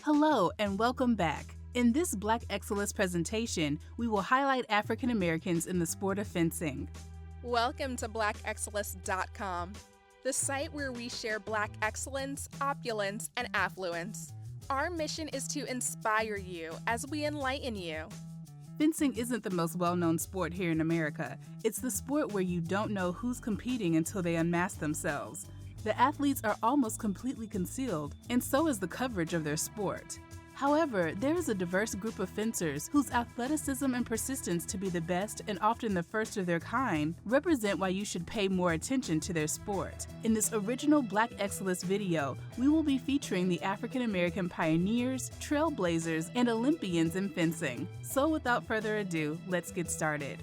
Hello and welcome back. In this Black Excellist presentation, we will highlight African Americans in the sport of fencing. Welcome to blackexcellist.com, the site where we share Black excellence, opulence, and affluence. Our mission is to inspire you as we enlighten you. Fencing isn't the most well-known sport here in America. It's the sport where you don't know who's competing until they unmask themselves. The athletes are almost completely concealed, and so is the coverage of their sport. However, there is a diverse group of fencers whose athleticism and persistence to be the best and often the first of their kind represent why you should pay more attention to their sport. In this original Black Excellist video, we will be featuring the African American pioneers, trailblazers, and Olympians in fencing. So without further ado, let's get started.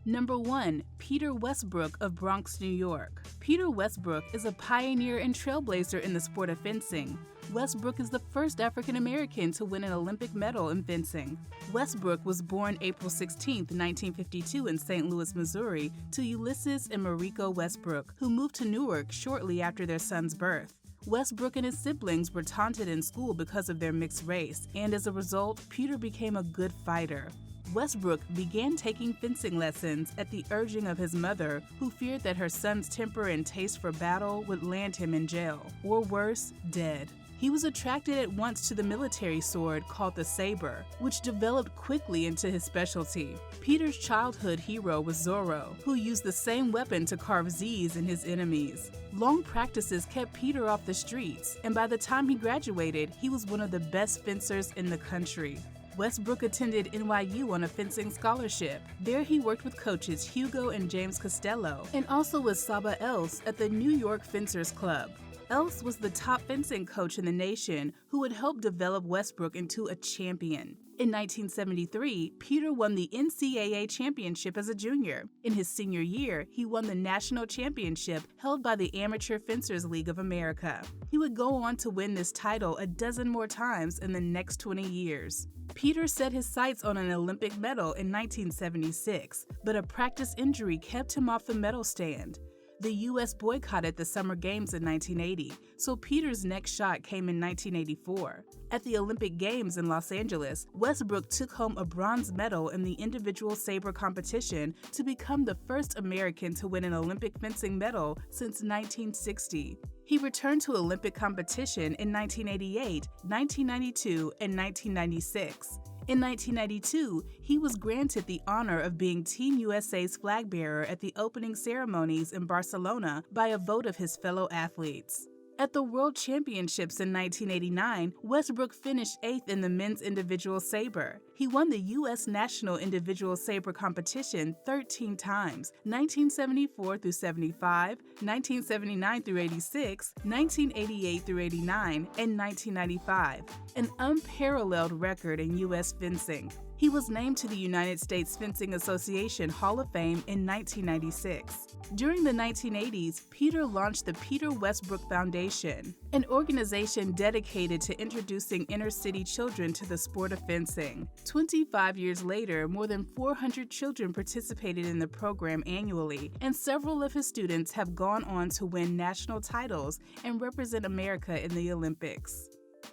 Number 1. Peter Westbrook of Bronx, New York. Peter Westbrook is a pioneer and trailblazer in the sport of fencing. Westbrook is the first African American to win an Olympic medal in fencing. Westbrook was born April 16, 1952 in St. Louis, Missouri, to Ulysses and Mariko Westbrook, who moved to Newark shortly after their son's birth. Westbrook and his siblings were taunted in school because of their mixed race, and as a result, Peter became a good fighter. Westbrook began taking fencing lessons at the urging of his mother, who feared that her son's temper and taste for battle would land him in jail, or worse, dead. He was attracted at once to the military sword called the saber, which developed quickly into his specialty. Peter's childhood hero was Zorro, who used the same weapon to carve Z's in his enemies. Long practices kept Peter off the streets, and by the time he graduated, he was one of the best fencers in the country. Westbrook attended NYU on a fencing scholarship. There he worked with coaches Hugo and James Costello, and also with Saba Else at the New York Fencers Club. Else was the top fencing coach in the nation who would help develop Westbrook into a champion. In 1973, Peter won the NCAA championship as a junior. In his senior year, he won the national championship held by the Amateur Fencers League of America. He would go on to win this title a dozen more times in the next 20 years. Peter set his sights on an Olympic medal in 1976, but a practice injury kept him off the medal stand. The U.S. boycotted the Summer Games in 1980, so Peter's next shot came in 1984. At the Olympic Games in Los Angeles, Westbrook took home a bronze medal in the individual saber competition to become the first American to win an Olympic fencing medal since 1960. He returned to Olympic competition in 1988, 1992, and 1996. In 1992, he was granted the honor of being Team USA's flag bearer at the opening ceremonies in Barcelona by a vote of his fellow athletes. At the World Championships in 1989, Westbrook finished 8th in the men's individual saber. He won the U.S. National Individual Saber competition 13 times, 1974 through 75, 1979 through 86, 1988 through 89, and 1995, an unparalleled record in U.S. fencing. He was named to the United States Fencing Association Hall of Fame in 1996. During the 1980s, Peter launched the Peter Westbrook Foundation, an organization dedicated to introducing inner-city children to the sport of fencing. 25 years later, more than 400 children participated in the program annually, and several of his students have gone on to win national titles and represent America in the Olympics.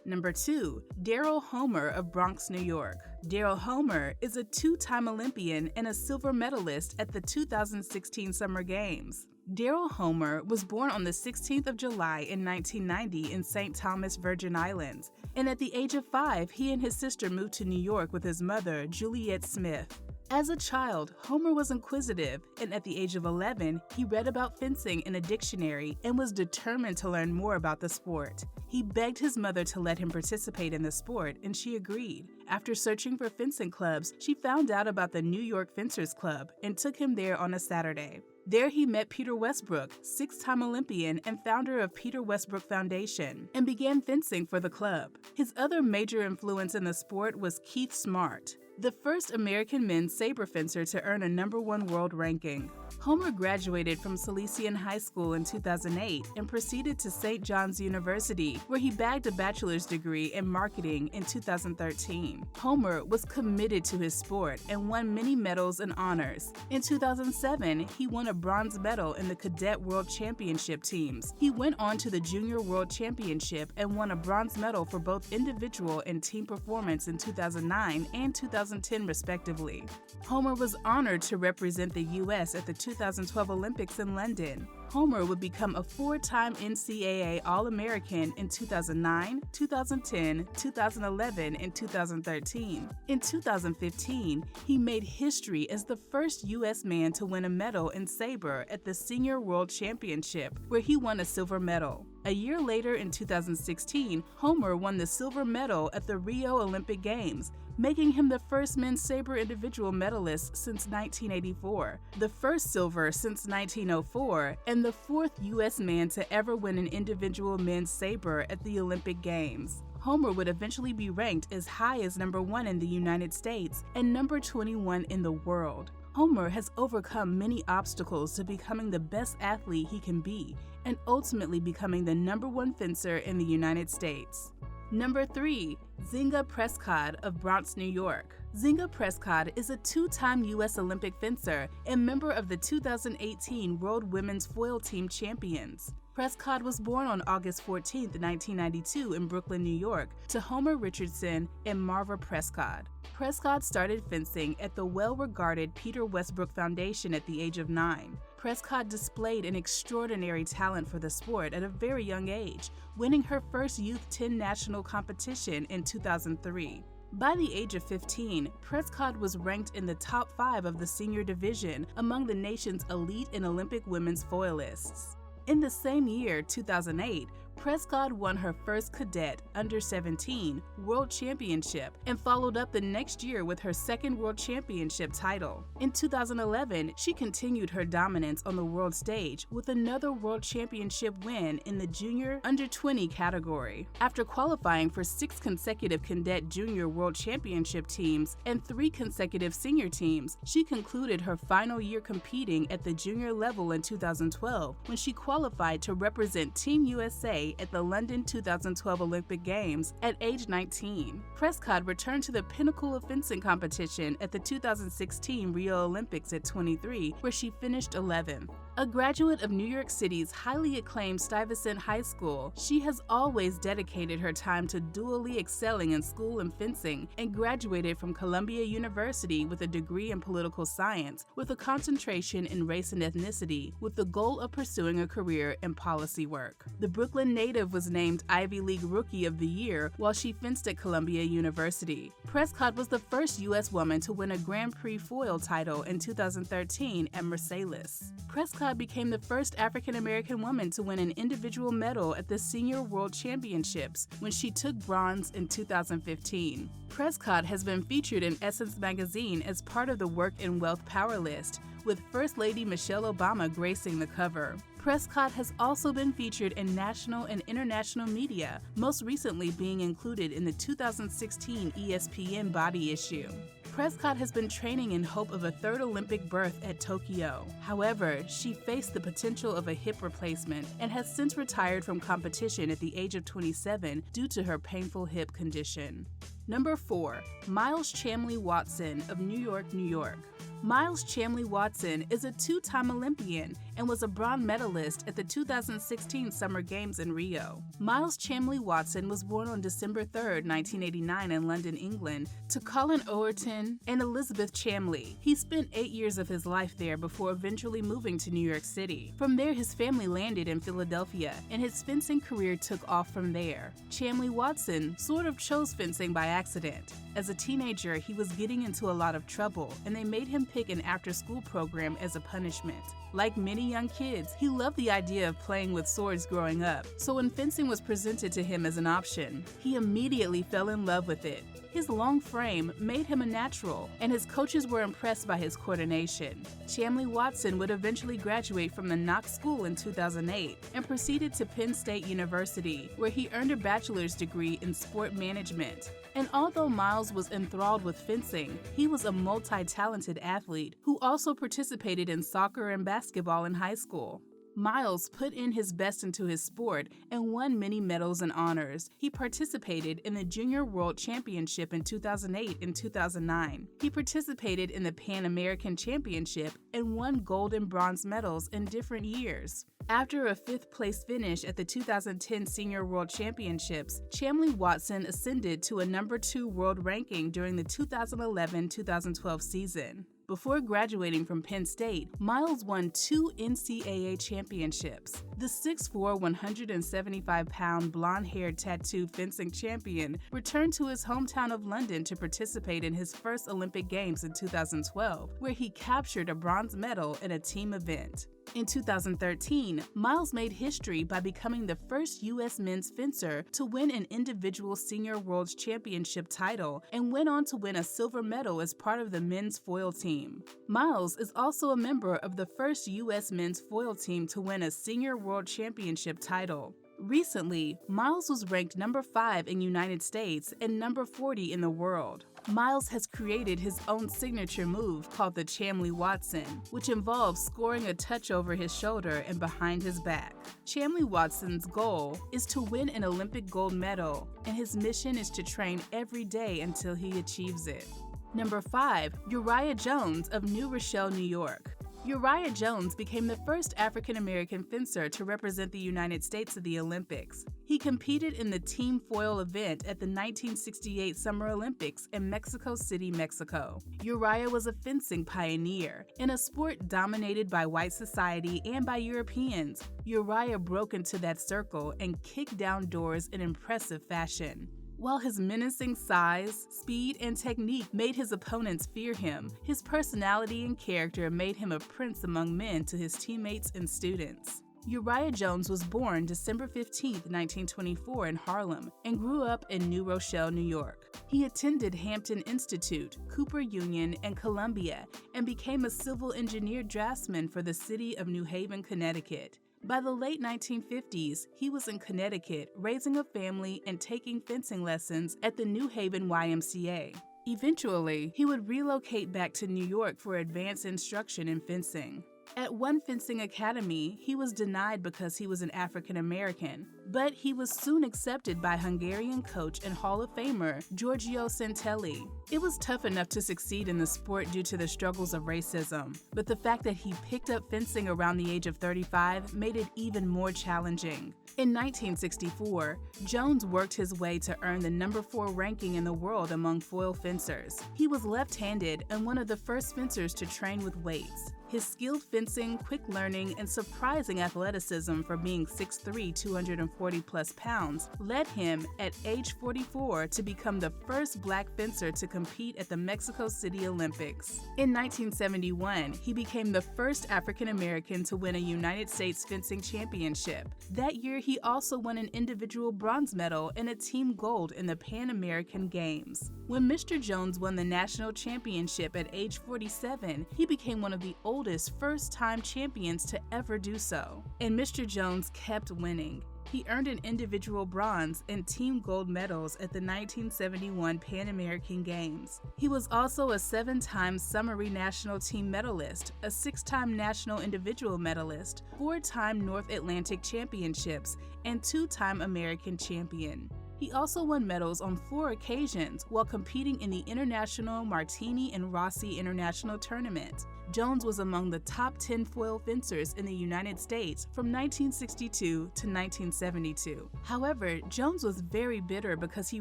Number 2. Daryl Homer of Bronx, New York. Daryl Homer is a two-time Olympian and a silver medalist at the 2016 Summer Games. Daryl Homer was born on the 16th of July in 1990 in St. Thomas, Virgin Islands, and at the age of 5, he and his sister moved to New York with his mother, Juliet Smith. As a child, Homer was inquisitive, and at the age of 11, he read about fencing in a dictionary and was determined to learn more about the sport. He begged his mother to let him participate in the sport, and she agreed. After searching for fencing clubs, she found out about the New York Fencers Club and took him there on a Saturday. There he met Peter Westbrook, 6-time Olympian and founder of Peter Westbrook Foundation, and began fencing for the club. His other major influence in the sport was Keith Smart. the first American men's saber fencer to earn a #1 world ranking. Homer graduated from Salesian High School in 2008 and proceeded to St. John's University, where he bagged a bachelor's degree in marketing in 2013. Homer was committed to his sport and won many medals and honors. In 2007, he won a bronze medal in the Cadet World Championship teams. He went on to the Junior World Championship and won a bronze medal for both individual and team performance in 2009 and 2010, respectively. Homer was honored to represent the U.S. at the 2012 Olympics in London. Homer would become a 4-time NCAA All-American in 2009, 2010, 2011, and 2013. In 2015, he made history as the first U.S. man to win a medal in saber at the Senior World Championship, where he won a silver medal. A year later, in 2016, Homer won the silver medal at the Rio Olympic Games, making him the first men's saber individual medalist since 1984, the first silver since 1904, and the 4th U.S. man to ever win an individual men's saber at the Olympic Games. Homer would eventually be ranked as high as #1 in the United States and #21 in the world. Homer has overcome many obstacles to becoming the best athlete he can be and ultimately becoming the #1 fencer in the United States. Number 3. Zinga Prescott of Bronx, New York. Zinga Prescott is a 2-time U.S. Olympic fencer and member of the 2018 World Women's Foil Team Champions. Prescott was born on August 14, 1992 in Brooklyn, New York, to Homer Richardson and Marva Prescott. Prescott started fencing at the well-regarded Peter Westbrook Foundation at the age of 9. Prescott displayed an extraordinary talent for the sport at a very young age, winning her first Youth 10 national competition in 2003. By the age of 15, Prescott was ranked in the top 5 of the senior division among the nation's elite and Olympic women's foilists. In the same year, 2008, Prescott won her first cadet under-17 World Championship and followed up the next year with her second World Championship title. In 2011, she continued her dominance on the world stage with another World Championship win in the Junior Under-20 category. After qualifying for 6 consecutive Cadet Junior World Championship teams and 3 consecutive senior teams, she concluded her final year competing at the junior level in 2012 when she qualified to represent Team USA at the London 2012 Olympic Games at age 19. Prescott returned to the pinnacle of fencing competition at the 2016 Rio Olympics at 23, where she finished 11th. A graduate of New York City's highly acclaimed Stuyvesant High School, she has always dedicated her time to dually excelling in school and fencing and graduated from Columbia University with a degree in political science with a concentration in race and ethnicity with the goal of pursuing a career in policy work. The Brooklyn native was named Ivy League Rookie of the Year while she fenced at Columbia University. Prescott was the first U.S. woman to win a Grand Prix foil title in 2013 at Marseilles. Prescott became the first African-American woman to win an individual medal at the Senior World Championships when she took bronze in 2015. Prescott has been featured in Essence magazine as part of the Work and Wealth Power List, with First Lady Michelle Obama gracing the cover. Prescott has also been featured in national and international media, most recently being included in the 2016 ESPN body issue. Prescott has been training in hope of a 3rd Olympic berth at Tokyo. However, she faced the potential of a hip replacement and has since retired from competition at the age of 27 due to her painful hip condition. Number 4. Miles Chamley-Watson of New York, New York. Miles Chamley-Watson is a 2-time Olympian and was a bronze medalist at the 2016 Summer Games in Rio. Miles Chamley-Watson was born on December 3, 1989 in London, England, to Colin Overton and Elizabeth Chamley. He spent 8 years of his life there before eventually moving to New York City. From there, his family landed in Philadelphia, and his fencing career took off from there. Chamley-Watson sort of chose fencing by accident. As a teenager, he was getting into a lot of trouble, and they made him pick an after-school program as a punishment. Like many young kids, he loved the idea of playing with swords growing up, so when fencing was presented to him as an option, he immediately fell in love with it. His long frame made him a natural, and his coaches were impressed by his coordination. Chamley-Watson would eventually graduate from the Knox School in 2008 and proceeded to Penn State University, where he earned a bachelor's degree in sport management. And although Miles was enthralled with fencing, he was a multi-talented athlete who also participated in soccer and basketball in high school. Miles put in his best into his sport and won many medals and honors. He participated in the Junior World Championship in 2008 and 2009. He participated in the Pan American Championship and won gold and bronze medals in different years. After a fifth-place finish at the 2010 Senior World Championships, Chamley-Watson ascended to a number 2 world ranking during the 2011-2012 season. Before graduating from Penn State, Miles won 2 NCAA championships. The 6'4", 175-pound blonde-haired tattooed fencing champion returned to his hometown of London to participate in his first Olympic Games in 2012, where he captured a bronze medal in a team event. In 2013, Miles made history by becoming the first U.S. men's fencer to win an individual Senior World Championship title and went on to win a silver medal as part of the men's foil team. Miles is also a member of the first U.S. men's foil team to win a Senior World Championship title. Recently, Miles was ranked number 5 in the United States and number 40 in the world. Miles has created his own signature move called the Chamley-Watson, which involves scoring a touch over his shoulder and behind his back. Chamley-Watson's goal is to win an Olympic gold medal, and his mission is to train every day until he achieves it. Number 5. Uriah Jones of New Rochelle, New York. Uriah Jones became the first African-American fencer to represent the United States at the Olympics. He competed in the team foil event at the 1968 Summer Olympics in Mexico City, Mexico. Uriah was a fencing pioneer. In a sport dominated by white society and by Europeans, Uriah broke into that circle and kicked down doors in impressive fashion. While his menacing size, speed, and technique made his opponents fear him, his personality and character made him a prince among men to his teammates and students. Uriah Jones was born December 15, 1924 in Harlem and grew up in New Rochelle, New York. He attended Hampton Institute, Cooper Union, and Columbia and became a civil engineer draftsman for the city of New Haven, Connecticut. By the late 1950s, he was in Connecticut, raising a family and taking fencing lessons at the New Haven YMCA. Eventually, he would relocate back to New York for advanced instruction in fencing. At one fencing academy, he was denied because he was an African American, but he was soon accepted by Hungarian coach and Hall of Famer Giorgio Santelli. It was tough enough to succeed in the sport due to the struggles of racism, but the fact that he picked up fencing around the age of 35 made it even more challenging. In 1964, Jones worked his way to earn the number 4 ranking in the world among foil fencers. He was left-handed and one of the first fencers to train with weights. His skilled fencing, quick learning, and surprising athleticism for being 6'3", 240-plus pounds led him, at age 44, to become the first black fencer to compete at the Mexico City Olympics. In 1971, he became the first African American to win a United States fencing championship. That year, he also won an individual bronze medal and a team gold in the Pan American Games. When Mr. Jones won the national championship at age 47, he became one of the oldest first-time champions to ever do so. And Mr. Jones kept winning. He earned an individual bronze and team gold medals at the 1971 Pan American Games. He was also a 7-time Summary National Team medalist, a 6-time National Individual medalist, 4-time North Atlantic Championships, and 2-time American champion. He also won medals on 4 occasions while competing in the International Martini and Rossi International Tournament. Jones was among the top 10 foil fencers in the United States from 1962 to 1972. However, Jones was very bitter because he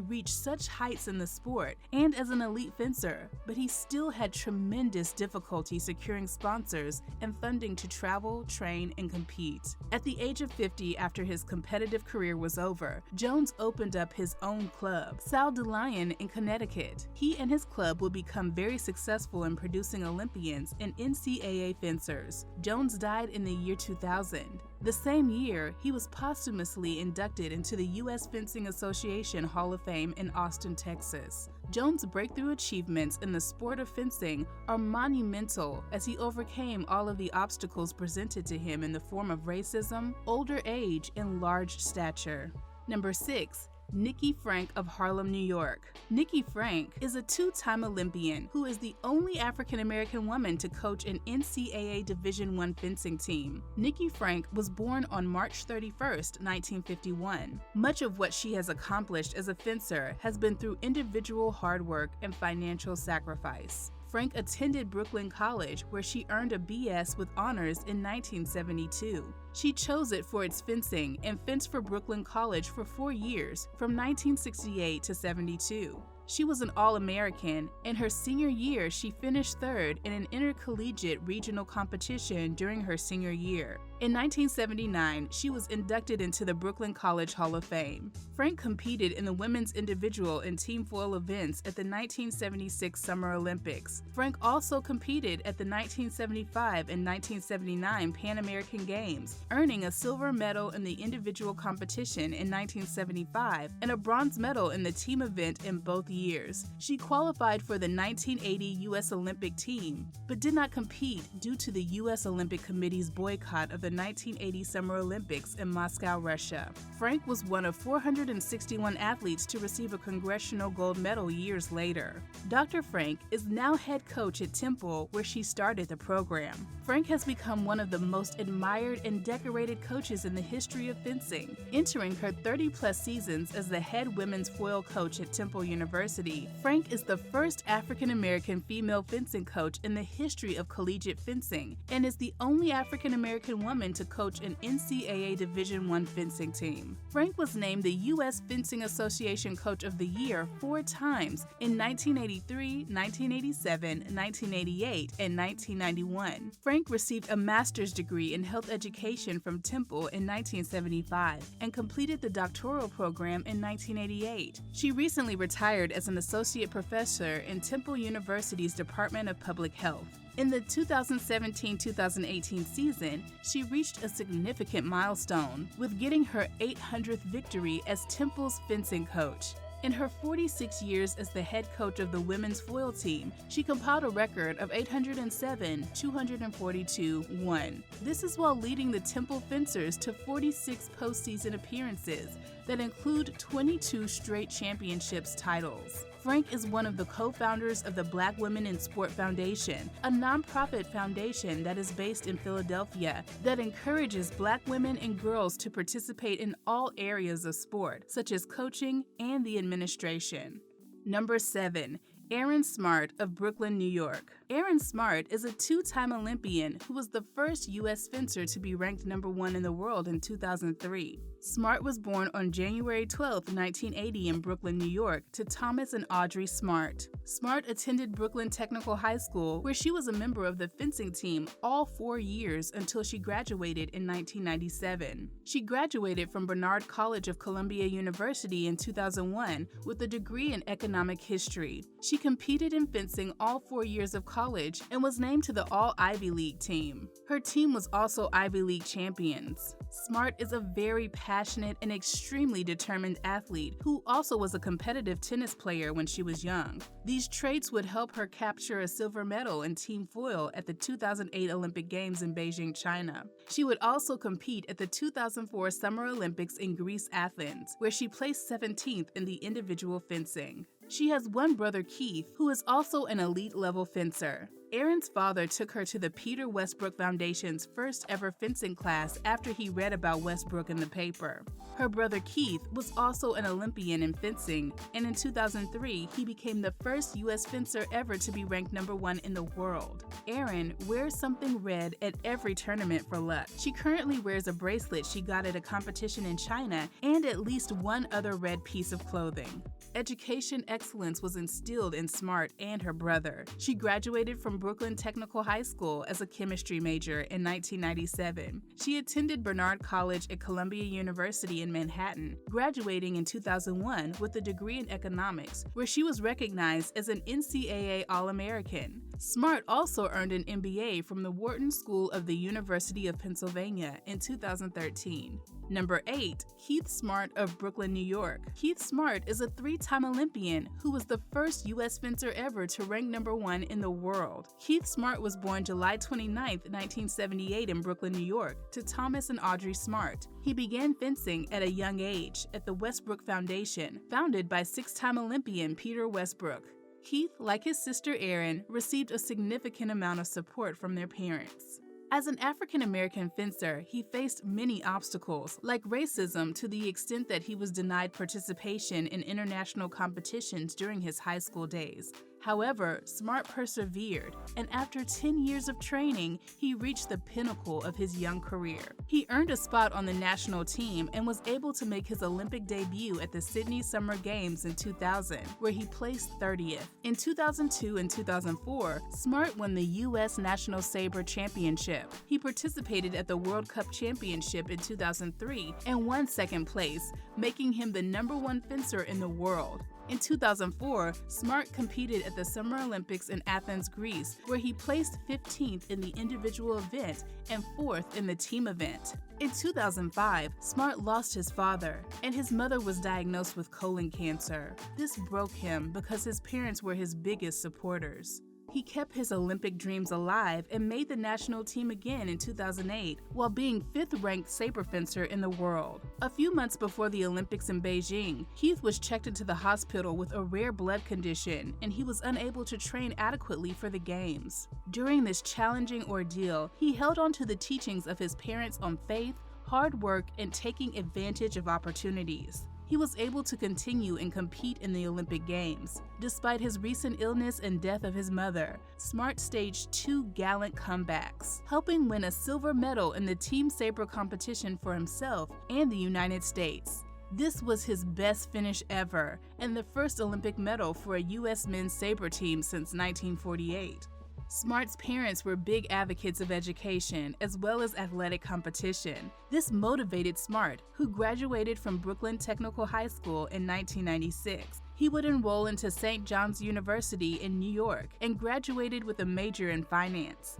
reached such heights in the sport and as an elite fencer, but he still had tremendous difficulty securing sponsors and funding to travel, train, and compete. At the age of 50, after his competitive career was over, Jones opened up his own club, Sal de Lion in Connecticut. He and his club would become very successful in producing Olympians and NCAA fencers. Jones died in the year 2000. The same year, he was posthumously inducted into the U.S. Fencing Association Hall of Fame in Austin, Texas. Jones' breakthrough achievements in the sport of fencing are monumental as he overcame all of the obstacles presented to him in the form of racism, older age, and large stature. Number 6. Nikki Frank of Harlem, New York. Nikki Frank is a two-time Olympian who is the only African-American woman to coach an NCAA Division I fencing team. Nikki Frank was born on March 31, 1951. Much of what she has accomplished as a fencer has been through individual hard work and financial sacrifice. Frank attended Brooklyn College, where she earned a BS with honors in 1972. She chose it for its fencing and fenced for Brooklyn College for 4 years, from 1968 to 72. She was an All-American. In her senior year, she finished third in an intercollegiate regional competition during her senior year. In 1979, she was inducted into the Brooklyn College Hall of Fame. Frank competed in the women's individual and team foil events at the 1976 Summer Olympics. Frank also competed at the 1975 and 1979 Pan American Games, earning a silver medal in the individual competition in 1975 and a bronze medal in the team event in both years. She qualified for the 1980 U.S. Olympic team, but did not compete due to the U.S. Olympic Committee's boycott of the 1980 Summer Olympics in Moscow, Russia. Frank was one of 461 athletes to receive a congressional gold medal years later. Dr. Frank is now head coach at Temple, where she started the program. Frank has become one of the most admired and decorated coaches in the history of fencing. Entering her 30-plus seasons as the head women's foil coach at Temple University, Frank is the first African-American female fencing coach in the history of collegiate fencing and is the only African-American woman to coach an NCAA Division I fencing team. Frank was named the U.S. Fencing Association Coach of the Year 4 times in 1983, 1987, 1988, and 1991. Frank received a master's degree in health education from Temple in 1975 and completed the doctoral program in 1988. She recently retired as an associate professor in Temple University's Department of Public Health. In the 2017-2018 season, she reached a significant milestone with getting her 800th victory as Temple's fencing coach. In her 46 years as the head coach of the women's foil team, she compiled a record of 807, 242-1. This is while leading the Temple Fencers to 46 postseason appearances that include 22 straight championships titles. Frank is one of the co-founders of the Black Women in Sport Foundation, a nonprofit foundation that is based in Philadelphia that encourages Black women and girls to participate in all areas of sport, such as coaching and the administration. Number 7. Aaron Smart of Brooklyn, New York. Aaron Smart is a two-time Olympian who was the first U.S. fencer to be ranked number 1 in the world in 2003. Smart was born on January 12, 1980 in Brooklyn, New York, to Thomas and Audrey Smart. Smart attended Brooklyn Technical High School, where she was a member of the fencing team all 4 years until she graduated in 1997. She graduated from Barnard College of Columbia University in 2001 with a degree in economic history. She competed in fencing all 4 years of college and was named to the All-Ivy League team. Her team was also Ivy League champions. Smart is a very passionate and extremely determined athlete who also was a competitive tennis player when she was young. These traits would help her capture a silver medal in team foil at the 2008 Olympic Games in Beijing, China. She would also compete at the 2004 Summer Olympics in Greece, Athens, where she placed 17th in the individual fencing. She has one brother, Keith, who is also an elite-level fencer. Erin's father took her to the Peter Westbrook Foundation's first ever fencing class after he read about Westbrook in the paper. Her brother Keith was also an Olympian in fencing, and in 2003, he became the first U.S. fencer ever to be ranked number 1 in the world. Erin wears something red at every tournament for luck. She currently wears a bracelet she got at a competition in China and at least one other red piece of clothing. Education excellence was instilled in Smart and her brother. She graduated from Brooklyn Technical High School as a chemistry major in 1997. She attended Barnard College at Columbia University in Manhattan, graduating in 2001 with a degree in economics, where she was recognized as an NCAA All-American. Smart also earned an MBA from the Wharton School of the University of Pennsylvania in 2013. Number 8. Keith Smart of Brooklyn, New York. Keith Smart is a 3-time Olympian who was the first U.S. fencer ever to rank number 1 in the world. child. Keith Smart was born July 29, 1978 in Brooklyn, New York, to Thomas and Audrey Smart. He began fencing at a young age at the Westbrook Foundation, founded by six-time Olympian Peter Westbrook. Keith, like his sister Erin, received a significant amount of support from their parents. As an African-American fencer, he faced many obstacles, like racism, to the extent that he was denied participation in international competitions during his high school days. However, Smart persevered, and after 10 years of training, he reached the pinnacle of his young career. He earned a spot on the national team and was able to make his Olympic debut at the Sydney Summer Games in 2000, where he placed 30th. In 2002 and 2004, Smart won the U.S. National Sabre Championship. He participated at the World Cup Championship in 2003 and won second place, making him the #1 fencer in the world. In 2004, Smart competed at the Summer Olympics in Athens, Greece, where he placed 15th in the individual event and 4th in the team event. In 2005, Smart lost his father, and his mother was diagnosed with colon cancer. This broke him because his parents were his biggest supporters. He kept his Olympic dreams alive and made the national team again in 2008, while being 5th-ranked saber fencer in the world. A few months before the Olympics in Beijing, Keith was checked into the hospital with a rare blood condition, and he was unable to train adequately for the Games. During this challenging ordeal, he held on to the teachings of his parents on faith, hard work, and taking advantage of opportunities. He was able to continue and compete in the Olympic Games. Despite his recent illness and death of his mother, Smart staged 2 gallant comebacks, helping win a silver medal in the team saber competition for himself and the United States. This was his best finish ever, and the first Olympic medal for a U.S. men's saber team since 1948. Smart's parents were big advocates of education as well as athletic competition. This motivated Smart, who graduated from Brooklyn Technical High School in 1996. He would enroll into St. John's University in New York and graduated with a major in finance.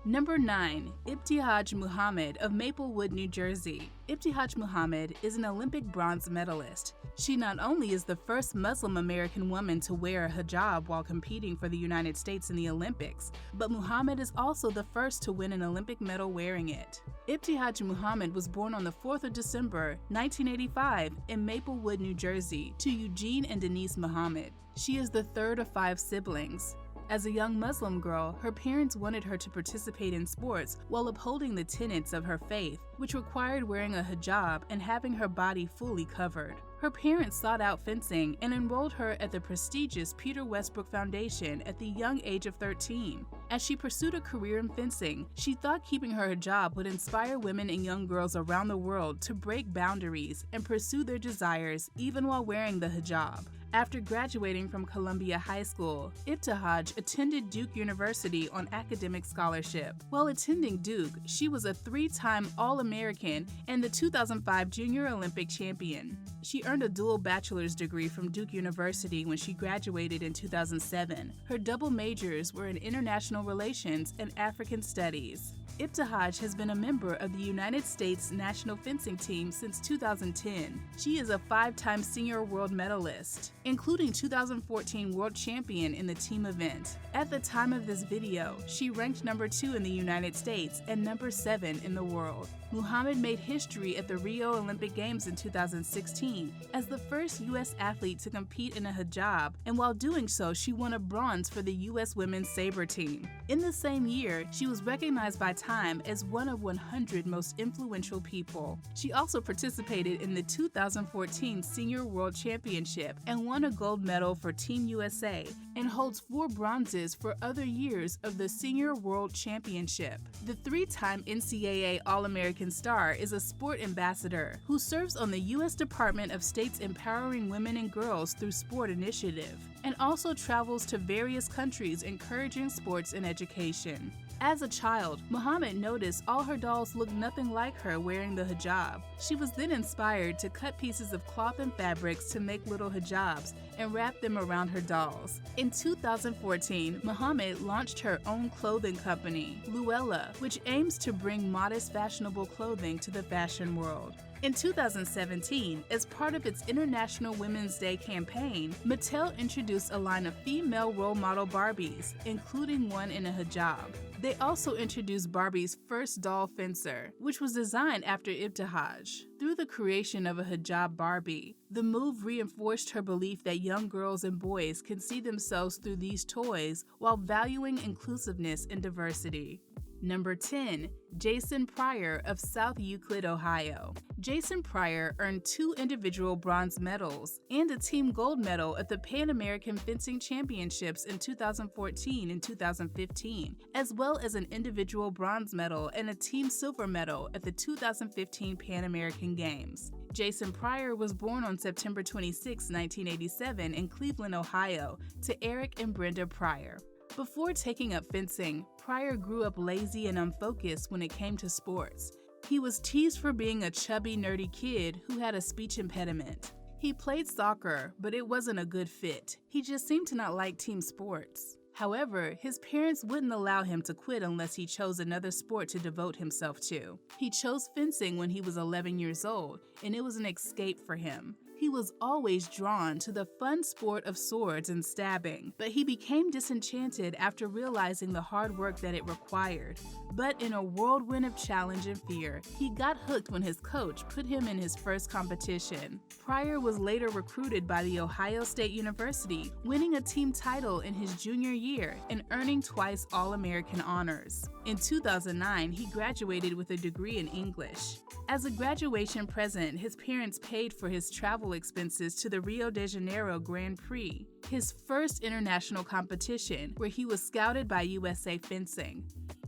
Number 9. Ibtihaj Muhammad of Maplewood, New Jersey. Ibtihaj Muhammad is an Olympic bronze medalist. She not only is the first Muslim American woman to wear a hijab while competing for the United States in the Olympics, but Muhammad is also the first to win an Olympic medal wearing it. Ibtihaj Muhammad was born on the 4th of December, 1985 in Maplewood, New Jersey, to Eugene and Denise Muhammad. She is the third of 5 siblings. As a young Muslim girl, her parents wanted her to participate in sports while upholding the tenets of her faith, which required wearing a hijab and having her body fully covered. Her parents sought out fencing and enrolled her at the prestigious Peter Westbrook Foundation at the young age of 13. As she pursued a career in fencing, she thought keeping her hijab would inspire women and young girls around the world to break boundaries and pursue their desires even while wearing the hijab. After graduating from Columbia High School, Ibtihaj attended Duke University on academic scholarship. While attending Duke, she was a 3-time All-American and the 2005 Junior Olympic champion. She earned a dual bachelor's degree from Duke University when she graduated in 2007. Her double majors were in international relations and African studies. Ibtihaj has been a member of the United States national fencing team since 2010. She is a 5-time senior world medalist, including 2014 world champion in the team event. At the time of this video, she ranked number 2 in the United States and number 7 in the world. Muhammad made history at the Rio Olympic Games in 2016 as the first U.S. athlete to compete in a hijab, and while doing so, she won a bronze for the U.S. women's saber team. In the same year, she was recognized by Time as one of 100 most influential people. She also participated in the 2014 Senior World Championship and won a gold medal for Team USA and holds 4 bronzes for other years of the Senior World Championship. The 3-time NCAA All-American star is a sport ambassador who serves on the U.S. Department of State's Empowering Women and Girls Through Sport initiative and also travels to various countries encouraging sports and education. As a child, Muhammad noticed all her dolls looked nothing like her wearing the hijab. She was then inspired to cut pieces of cloth and fabrics to make little hijabs and wrap them around her dolls. In 2014, Muhammad launched her own clothing company, Luella, which aims to bring modest, fashionable clothing to the fashion world. In 2017, as part of its International Women's Day campaign, Mattel introduced a line of female role model Barbies, including one in a hijab. They also introduced Barbie's first doll fencer, which was designed after Ibtihaj. Through the creation of a hijab Barbie, the move reinforced her belief that young girls and boys can see themselves through these toys while valuing inclusiveness and diversity. Number 10. Jason Pryor of South Euclid, Ohio. Jason Pryor earned 2 individual bronze medals and a team gold medal at the Pan American Fencing Championships in 2014 and 2015, as well as an individual bronze medal and a team silver medal at the 2015 Pan American Games. Jason Pryor was born on September 26, 1987 in Cleveland, Ohio, to Eric and Brenda Pryor. Before taking up fencing, Pryor grew up lazy and unfocused when it came to sports. He was teased for being a chubby, nerdy kid who had a speech impediment. He played soccer, but it wasn't a good fit. He just seemed to not like team sports. However, his parents wouldn't allow him to quit unless he chose another sport to devote himself to. He chose fencing when he was 11 years old, and it was an escape for him. He was always drawn to the fun sport of swords and stabbing, but he became disenchanted after realizing the hard work that it required. But in a whirlwind of challenge and fear, he got hooked when his coach put him in his first competition. Pryor was later recruited by the Ohio State University, winning a team title in his junior year and earning twice All-American honors. In 2009, he graduated with a degree in English. As a graduation present, his parents paid for his travel expenses to the Rio de Janeiro Grand Prix, his first international competition, where he was scouted by USA Fencing.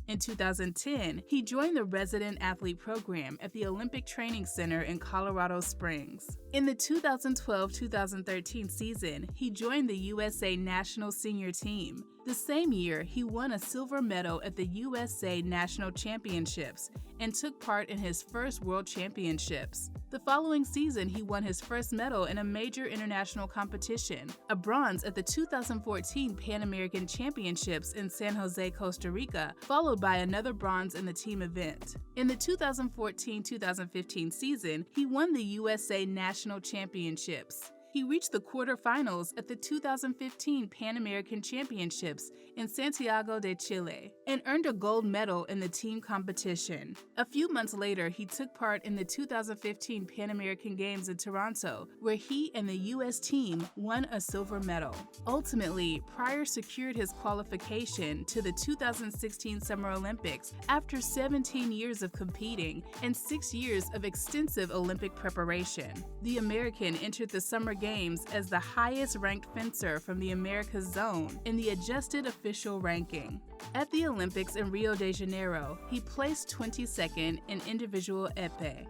In 2010, he joined the resident athlete program at the Olympic Training Center in Colorado Springs. In the 2012-2013 season, he joined the USA National Senior Team. The same year, he won a silver medal at the USA National Championships and took part in his first World Championships. The following season, he won his first medal in a major international competition, a bronze at the 2014 Pan American Championships in San Jose, Costa Rica, followed by another bronze in the team event. In the 2014-2015 season, he won the USA National Championships. He reached the quarterfinals at the 2015 Pan American Championships in Santiago de Chile and earned a gold medal in the team competition. A few months later, he took part in the 2015 Pan American Games in Toronto, where he and the U.S. team won a silver medal. Ultimately, Pryor secured his qualification to the 2016 Summer Olympics after 17 years of competing and 6 years of extensive Olympic preparation. The American entered the Summer Games as the highest-ranked fencer from the Americas zone in the adjusted official ranking. At the Olympics in Rio de Janeiro, he placed 22nd in individual épée.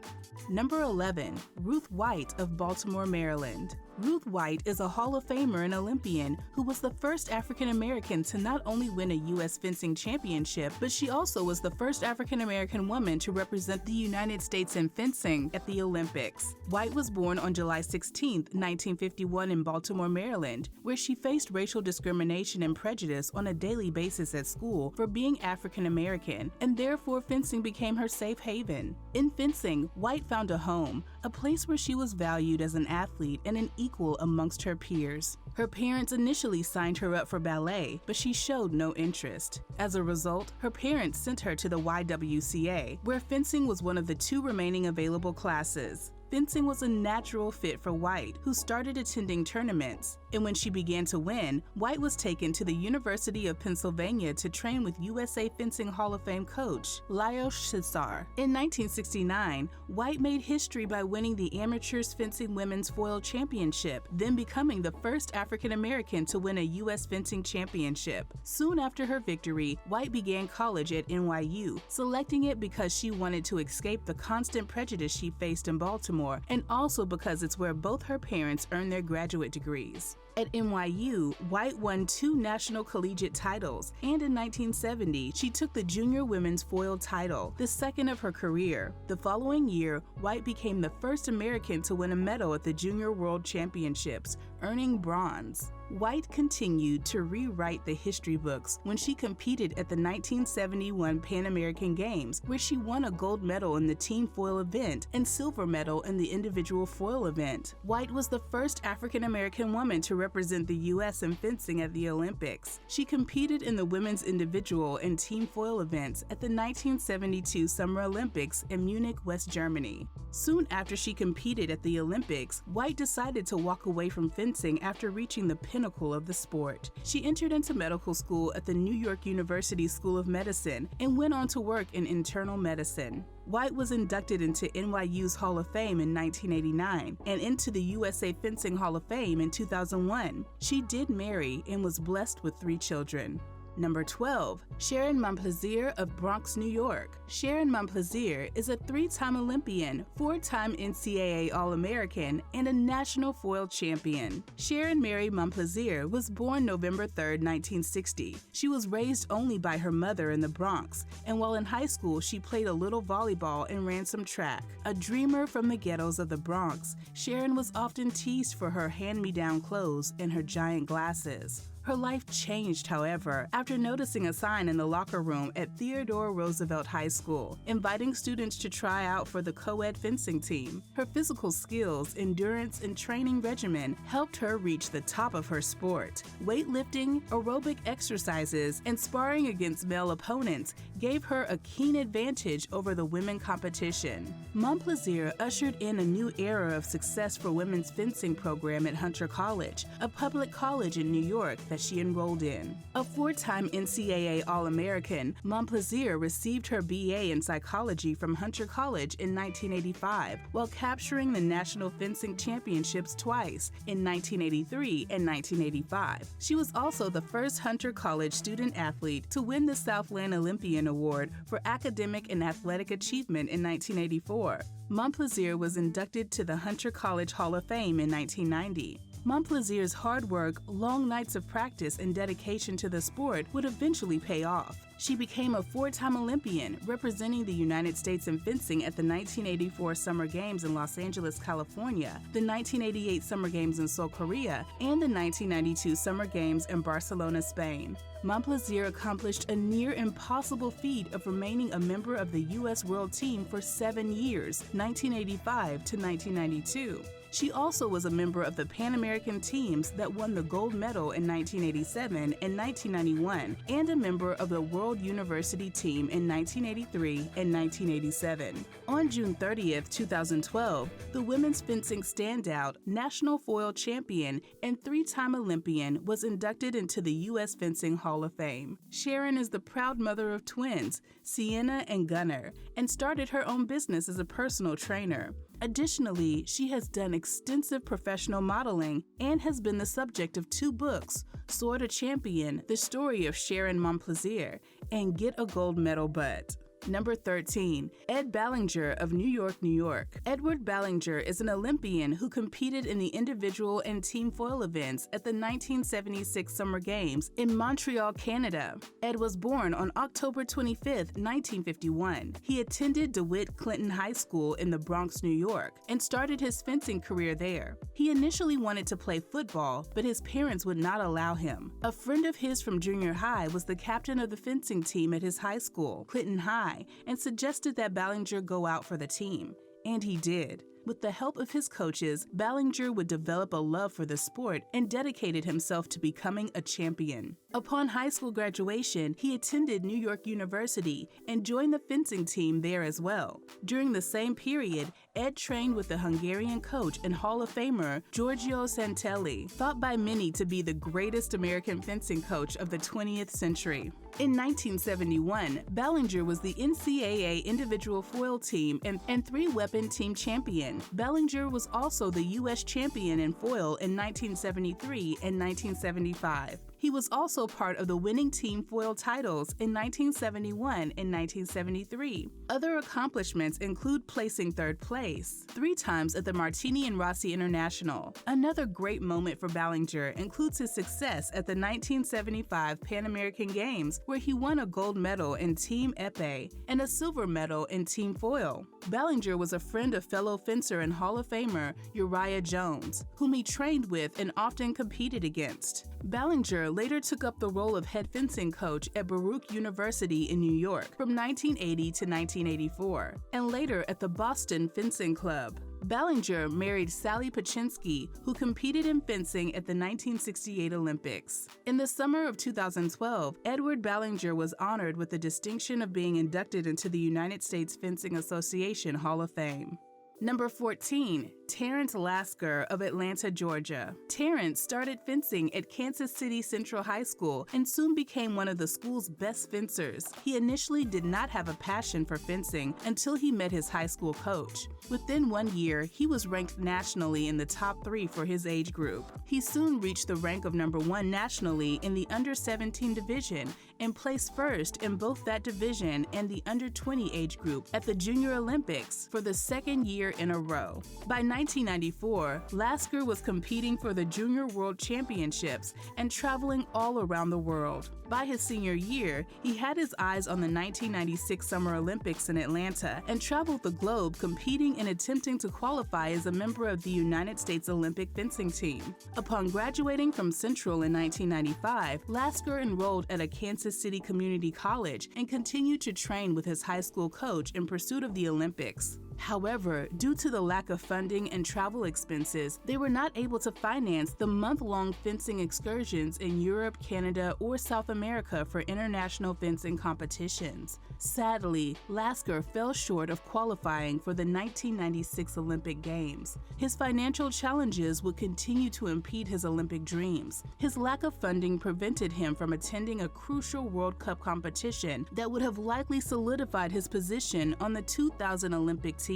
Number 11. Ruth White of Baltimore, Maryland. Ruth White is a Hall of Famer and Olympian who was the first African American to not only win a U.S. fencing championship, but she also was the first African American woman to represent the United States in fencing at the Olympics. White was born on July 16, 1951 in Baltimore, Maryland, where she faced racial discrimination and prejudice on a daily basis at school for being African American, and therefore fencing became her safe haven. In fencing, White found a home, a place where she was valued as an athlete and an equal amongst her peers. Her parents initially signed her up for ballet, but she showed no interest. As a result, her parents sent her to the YWCA, where fencing was one of the 2 remaining available classes. Fencing was a natural fit for White, who started attending tournaments, and when she began to win, White was taken to the University of Pennsylvania to train with USA Fencing Hall of Fame coach Lyle Chisar. In 1969, White made history by winning the Amateurs Fencing Women's Foil Championship, then becoming the first African American to win a U.S. fencing championship. Soon after her victory, White began college at NYU, selecting it because she wanted to escape the constant prejudice she faced in Baltimore, and also because it's where both her parents earned their graduate degrees. At NYU, White won 2 national collegiate titles, and in 1970, she took the junior women's foil title, the second of her career. The following year, White became the first American to win a medal at the Junior World Championships, earning bronze. White continued to rewrite the history books when she competed at the 1971 Pan American Games, where she won a gold medal in the team foil event and silver medal in the individual foil event. White was the first African American woman to represent the U.S. in fencing at the Olympics. She competed in the women's individual and team foil events at the 1972 Summer Olympics in Munich, West Germany. Soon after she competed at the Olympics, White decided to walk away from fencing after reaching the pinnacle of the sport. She entered into medical school at the New York University School of Medicine and went on to work in internal medicine. White was inducted into NYU's Hall of Fame in 1989 and into the USA Fencing Hall of Fame in 2001. She did marry and was blessed with 3 children. Number 12, Sharon Monplaisir of Bronx, New York. Sharon Monplaisir is a 3-time Olympian, 4-time NCAA All-American, and a national foil champion. Sharon Mary Monplaisir was born November 3, 1960. She was raised only by her mother in the Bronx, and while in high school, she played a little volleyball and ran some track. A dreamer from the ghettos of the Bronx, Sharon was often teased for her hand-me-down clothes and her giant glasses. Her life changed, however, after noticing a sign in the locker room at Theodore Roosevelt High School, inviting students to try out for the co-ed fencing team. Her physical skills, endurance, and training regimen helped her reach the top of her sport. Weightlifting, aerobic exercises, and sparring against male opponents gave her a keen advantage over the women competition. Monplaisir ushered in a new era of success for women's fencing program at Hunter College, a public college in New York that she enrolled in. A 4-time NCAA All-American, Monplaisir received her BA in psychology from Hunter College in 1985, while capturing the National Fencing Championships twice, in 1983 and 1985. She was also the first Hunter College student athlete to win the Southland Olympian Award for academic and athletic achievement in 1984. Monplaisir was inducted to the Hunter College Hall of Fame in 1990. Monplaisir's hard work, long nights of practice, and dedication to the sport would eventually pay off. She became a 4-time Olympian, representing the United States in fencing at the 1984 Summer Games in Los Angeles, California, the 1988 Summer Games in Seoul, Korea, and the 1992 Summer Games in Barcelona, Spain. Monplaisir accomplished a near impossible feat of remaining a member of the U.S. World Team for 7 years, 1985 to 1992. She also was a member of the Pan American teams that won the gold medal in 1987 and 1991, and a member of the World University team in 1983 and 1987. On June 30, 2012, the women's fencing standout, national foil champion, and 3-time Olympian was inducted into the U.S. Fencing Hall of Fame. Sharon is the proud mother of twins, Sienna and Gunnar, and started her own business as a personal trainer. Additionally, she has done extensive professional modeling and has been the subject of 2 books, Sword a Champion, The Story of Sharon Monplaisir, and Get a Gold Medal Butt. Number 13, Ed Ballinger of New York, New York. Edward Ballinger is an Olympian who competed in the individual and team foil events at the 1976 Summer Games in Montreal, Canada. Ed was born on October 25, 1951. He attended DeWitt Clinton High School in the Bronx, New York, and started his fencing career there. He initially wanted to play football, but his parents would not allow him. A friend of his from junior high was the captain of the fencing team at his high school, Clinton High, and suggested that Ballinger go out for the team. And he did. With the help of his coaches, Ballinger would develop a love for the sport and dedicated himself to becoming a champion. Upon high school graduation, he attended New York University and joined the fencing team there as well. During the same period, Ed trained with the Hungarian coach and Hall of Famer Giorgio Santelli, thought by many to be the greatest American fencing coach of the 20th century. In 1971, Ballinger was the NCAA individual foil team and 3-weapon team champion. Ballinger was also the U.S. champion in foil in 1973 and 1975. He was also part of the winning team foil titles in 1971 and 1973. Other accomplishments include placing third place 3 times at the Martini and Rossi International. Another great moment for Ballinger includes his success at the 1975 Pan American Games, where he won a gold medal in Team Épée and a silver medal in Team Foil. Ballinger was a friend of fellow fencer and Hall of Famer Uriah Jones, whom he trained with and often competed against. Ballinger later took up the role of head fencing coach at Baruch University in New York from 1980 to 1984, and later at the Boston Fencing Club. Ballinger married Sally Paczynski, who competed in fencing at the 1968 Olympics. In the summer of 2012, Edward Ballinger was honored with the distinction of being inducted into the United States Fencing Association Hall of Fame. Number 14, Terrence Lasker of Atlanta, Georgia. Terrence started fencing at Kansas City Central High School and soon became one of the school's best fencers. He initially did not have a passion for fencing until he met his high school coach. Within 1 year, he was ranked nationally in the top 3 for his age group. He soon reached the rank of number 1 nationally in the under-17 division and placed first in both that division and the under-20 age group at the Junior Olympics for the second year in a row. By 1994, Lasker was competing for the Junior World Championships and traveling all around the world. By his senior year, he had his eyes on the 1996 Summer Olympics in Atlanta and traveled the globe competing and attempting to qualify as a member of the United States Olympic fencing team. Upon graduating from Central in 1995, Lasker enrolled at a Kansas City community college and continued to train with his high school coach in pursuit of the Olympics. However, due to the lack of funding and travel expenses, they were not able to finance the month-long fencing excursions in Europe, Canada, or South America for international fencing competitions. Sadly, Lasker fell short of qualifying for the 1996 Olympic Games. His financial challenges would continue to impede his Olympic dreams. His lack of funding prevented him from attending a crucial World Cup competition that would have likely solidified his position on the 2000 Olympic team.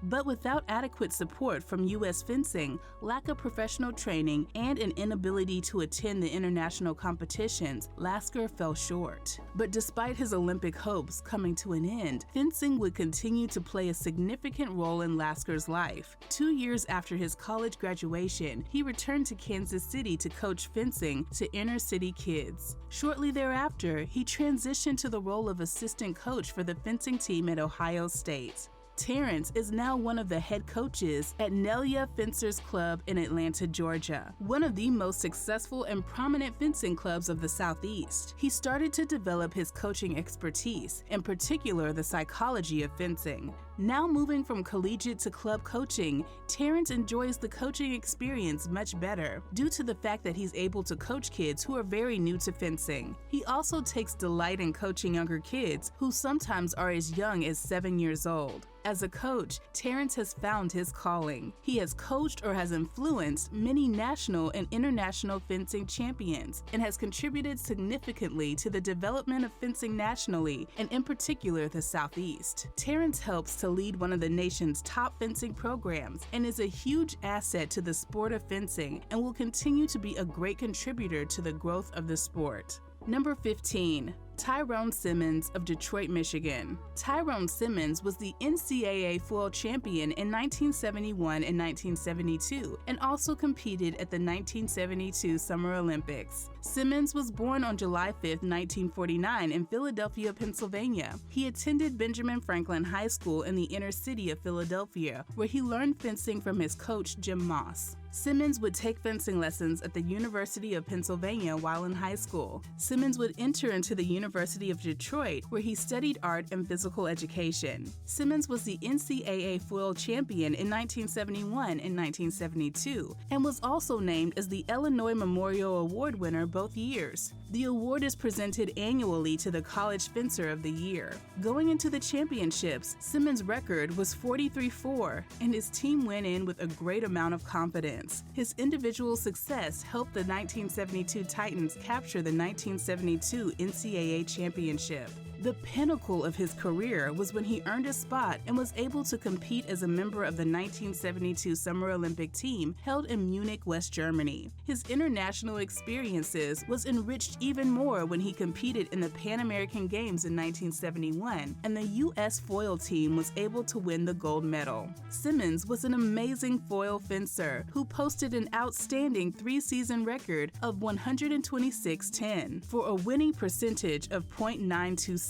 But without adequate support from U.S. fencing, lack of professional training, and an inability to attend the international competitions, Lasker fell short. But despite his Olympic hopes coming to an end, fencing would continue to play a significant role in Lasker's life. 2 years after his college graduation, he returned to Kansas City to coach fencing to inner-city kids. Shortly thereafter, he transitioned to the role of assistant coach for the fencing team at Ohio State. Terrence is now one of the head coaches at Nelia Fencers Club in Atlanta, Georgia, one of the most successful and prominent fencing clubs of the Southeast. He started to develop his coaching expertise, in particular the psychology of fencing. Now moving from collegiate to club coaching, Terrence enjoys the coaching experience much better due to the fact that he's able to coach kids who are very new to fencing. He also takes delight in coaching younger kids who sometimes are as young as 7 years old. As a coach, Terrence has found his calling. He has coached or has influenced many national and international fencing champions and has contributed significantly to the development of fencing nationally and in particular the Southeast. Terrence helps to lead one of the nation's top fencing programs and is a huge asset to the sport of fencing and will continue to be a great contributor to the growth of the sport. Number 15. Tyrone Simmons of Detroit, Michigan. Tyrone Simmons was the NCAA foil champion in 1971 and 1972 and also competed at the 1972 Summer Olympics. Simmons was born on July 5, 1949 in Philadelphia, Pennsylvania. He attended Benjamin Franklin High School in the inner city of Philadelphia, where he learned fencing from his coach, Jim Moss. Simmons would take fencing lessons at the University of Pennsylvania while in high school. Simmons would enter into the University of Detroit, where he studied art and physical education. Simmons was the NCAA foil champion in 1971 and 1972, and was also named as the Illinois Memorial Award winner both years. The award is presented annually to the College Fencer of the Year. Going into the championships, Simmons' record was 43-4, and his team went in with a great amount of confidence. His individual success helped the 1972 Titans capture the 1972 NCAA championship. The pinnacle of his career was when he earned a spot and was able to compete as a member of the 1972 Summer Olympic team held in Munich, West Germany. His international experiences was enriched even more when he competed in the Pan American Games in 1971, and the U.S. foil team was able to win the gold medal. Simmons was an amazing foil fencer who posted an outstanding 3-season record of 126-10 for a winning percentage of .927.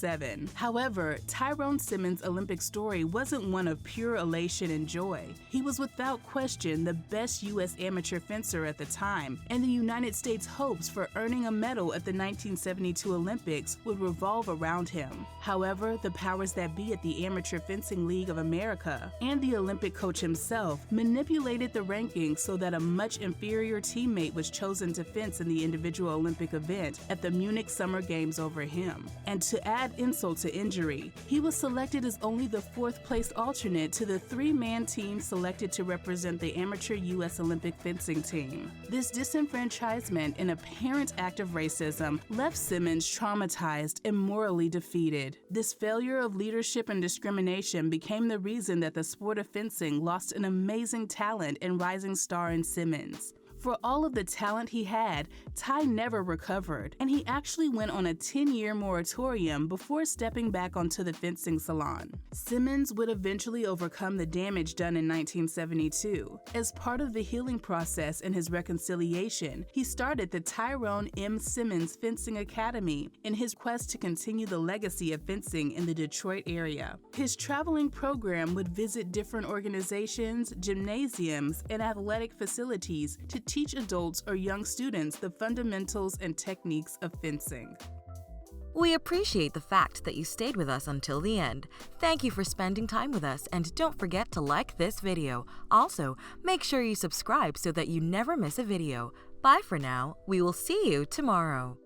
However, Tyrone Simmons' Olympic story wasn't one of pure elation and joy. He was without question the best U.S. amateur fencer at the time, and the United States' hopes for earning a medal at the 1972 Olympics would revolve around him. However, the powers that be at the Amateur Fencing League of America and the Olympic coach himself manipulated the rankings so that a much inferior teammate was chosen to fence in the individual Olympic event at the Munich Summer Games over him. And to add insult to injury, he was selected as only the 4th-placed alternate to the 3-man team selected to represent the amateur U.S. Olympic fencing team. This disenfranchisement and apparent act of racism left Simmons traumatized and morally defeated. This failure of leadership and discrimination became the reason that the sport of fencing lost an amazing talent and rising star in Simmons. For all of the talent he had, Ty never recovered, and he actually went on a 10-year moratorium before stepping back onto the fencing salon. Simmons would eventually overcome the damage done in 1972. As part of the healing process and his reconciliation, he started the Tyrone M. Simmons Fencing Academy in his quest to continue the legacy of fencing in the Detroit area. His traveling program would visit different organizations, gymnasiums, and athletic facilities to teach adults or young students the fundamentals and techniques of fencing. We appreciate the fact that you stayed with us until the end. Thank you for spending time with us, and don't forget to like this video. Also, make sure you subscribe so that you never miss a video. Bye for now. We will see you tomorrow.